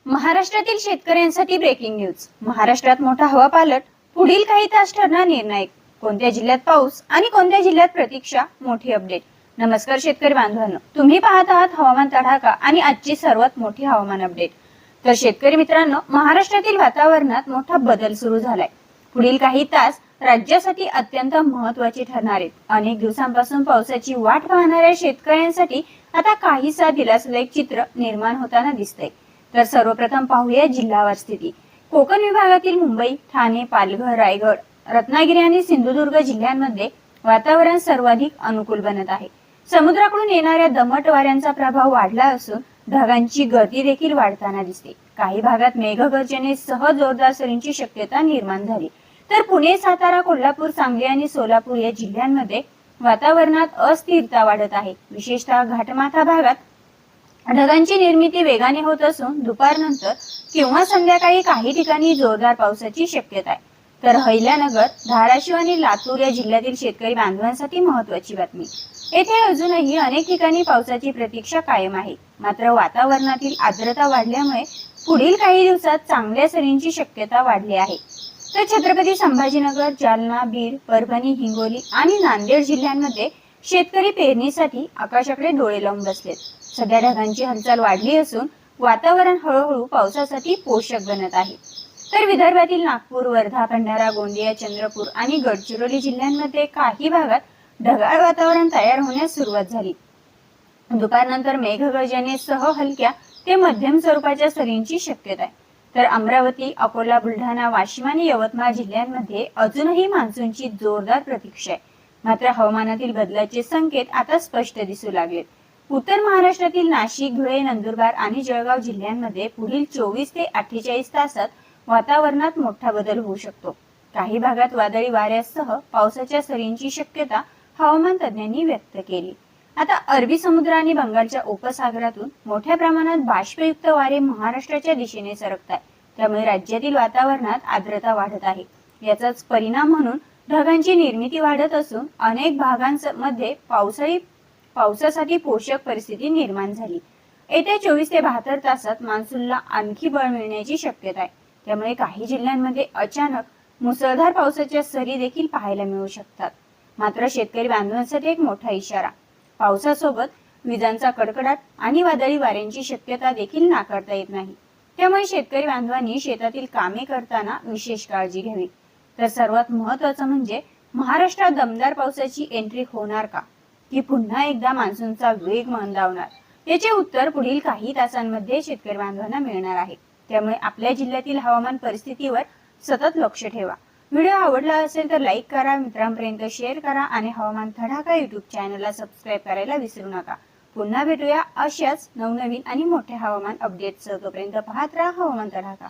महाराष्ट्रातील शेतकऱ्यांसाठी breaking news. महाराष्ट्रात मोठा हवापालट, पुढील काही तास ठरणार निर्णायक। कोणत्या जिल्ह्यात पाऊस आणि कोणत्या जिल्ह्यात प्रतीक्षा, मोठी अपडेट। नमस्कार शेतकरी बांधवांनो, तुम्ही पाहत आहात हवामान तडाखा आणि आजची सर्वात मोठी हवामान अपडेट। तर शेतकरी मित्रांनो, महाराष्ट्रातील वातावरणात मोठा बदल सुरू झालाय। पुढील काही तास राज्यासाठी अत्यंत महत्त्वाचे ठरणार आहेत। अनेक दिवसांपासून पावसाची वाट पाहणाऱ्या शेतकऱ्यांसाठी आता काहीसा दिलासादायक चित्र निर्माण होताना दिसतंय। तर सर्वप्रथम पाहूया जिल्हावार स्थिती। कोकण विभागातील मुंबई, ठाणे, पालघर, रायगड, रत्नागिरी आणि सिंधुदुर्ग जिल्ह्यांमध्ये वातावरण सर्वाधिक अनुकूल बनत आहे। समुद्राकडून येणाऱ्या दमट वाऱ्यांचा प्रभाव वाढला असून ढगांची गती देखील वाढताना दिसते। काही भागात मेघगर्जनेसह जोरदार सरींची शक्यता निर्माण झाली। तर पुणे, सातारा, कोल्हापूर, सांगली आणि सोलापूर या जिल्ह्यांमध्ये वातावरणात अस्थिरता वाढत आहे। विशेषतः घाटमाथा भागात ढगांची निर्मिती वेगाने होत असून दुपारनंतर किंवा संध्याकाळी काही ठिकाणी जोरदार पावसाची शक्यता आहे। तर अहिल्यानगर, धाराशिव आणि लातूर या जिल्ह्यातील शेतकरी बांधवांसाठी महत्त्वाची बातमी। येथे अजूनही अनेक ठिकाणी पावसाची प्रतीक्षा कायम आहे। मात्र वातावरणातील आर्द्रता वाढल्यामुळे पुढील काही दिवसात चांगल्या सरींची शक्यता वाढली आहे। तर छत्रपती संभाजीनगर, जालना, बीड, परभणी, हिंगोली आणि नांदेड जिल्ह्यांमध्ये शेतकरी पेरणीसाठी आकाशाकडे डोळे लावून बसलेत। सध्या ढगांची हालचाल वाढली असून वातावरण हळूहळू पावसासाठी पोषक बनत आहे। तर विदर्भातील नागपूर, वर्धा, भंडारा, गोंदिया, चंद्रपूर आणि गडचिरोली जिल्ह्यांमध्ये काही भागात ढगाळ वातावरण तयार होण्यास सुरुवात झाली। दुपारनंतर मेघगर्जनेसह हलक्या ते मध्यम स्वरूपाच्या सरींची शक्यता आहे। तर अमरावती, अकोला, बुलढाणा, वाशिम आणि यवतमाळ जिल्ह्यांमध्ये अजूनही मान्सूनची जोरदार प्रतीक्षा आहे। मात्र हवामानातील बदलाचे संकेत आता स्पष्ट दिसू लागलेत। उत्तर महाराष्ट्रातील नाशिक, धुळे, नंदुरबार आणि जळगाव जिल्ह्यांमध्ये पुढील 24 ते 48 तासात वातावरणात मोठा बदल होऊ शकतो। काही भागात वादळी वाऱ्यासह पावसाच्या सरींची शक्यता हवामान तज्ज्ञांनी व्यक्त केली। आता अरबी समुद्र आणि बंगालच्या उपसागरातून मोठ्या प्रमाणात बाष्पयुक्त वारे महाराष्ट्राच्या दिशेने सरकत आहेत। त्यामुळे राज्यातील वातावरणात आर्द्रता वाढत आहे। याचाच परिणाम म्हणून ढगांची निर्मिती वाढत असून अनेक भागांमध्ये पावसासाठी पोषक परिस्थिती निर्माण झाली। येत्या 24 ते 72 तासात मान्सूनला आणखी बळ मिळण्याची शक्यता आहे। त्यामुळे काही जिल्ह्यांमध्ये अचानक मुसळधार पावसाच्या सरी देखील पाहायला मिळू शकतात। मात्र शेतकरी बांधवांसाठी एक मोठा इशारा, पावसासोबत विजांचा कडकडाट आणि वादळी वाऱ्यांची शक्यता देखील नाकारता येत नाही। त्यामुळे शेतकरी बांधवांनी शेतातील कामे करताना विशेष काळजी घ्यावी। तर सर्वात महत्त्वाचं म्हणजे महाराष्ट्रात दमदार पावसाची एंट्री होणार का, की पुन्हा एकदा मान्सूनचा वेग मंदावणार, याचे उत्तर पुढील काही तासांमध्ये शेतकरी बांधवांना मिळणार आहे। त्यामुळे आपल्या जिल्ह्यातील हवामान परिस्थितीवर सतत लक्ष ठेवा। व्हिडिओ आवडला असेल तर लाईक करा, मित्रांपर्यंत शेअर करा आणि हवामान तडाखा YouTube चॅनलला सबस्क्राईब करायला विसरू नका। पुन्हा भेटूया अशाच नवनवीन आणि मोठ्या हवामान अपडेट्ससह। तोपर्यंत पाहत राहा हवामान तडाखा।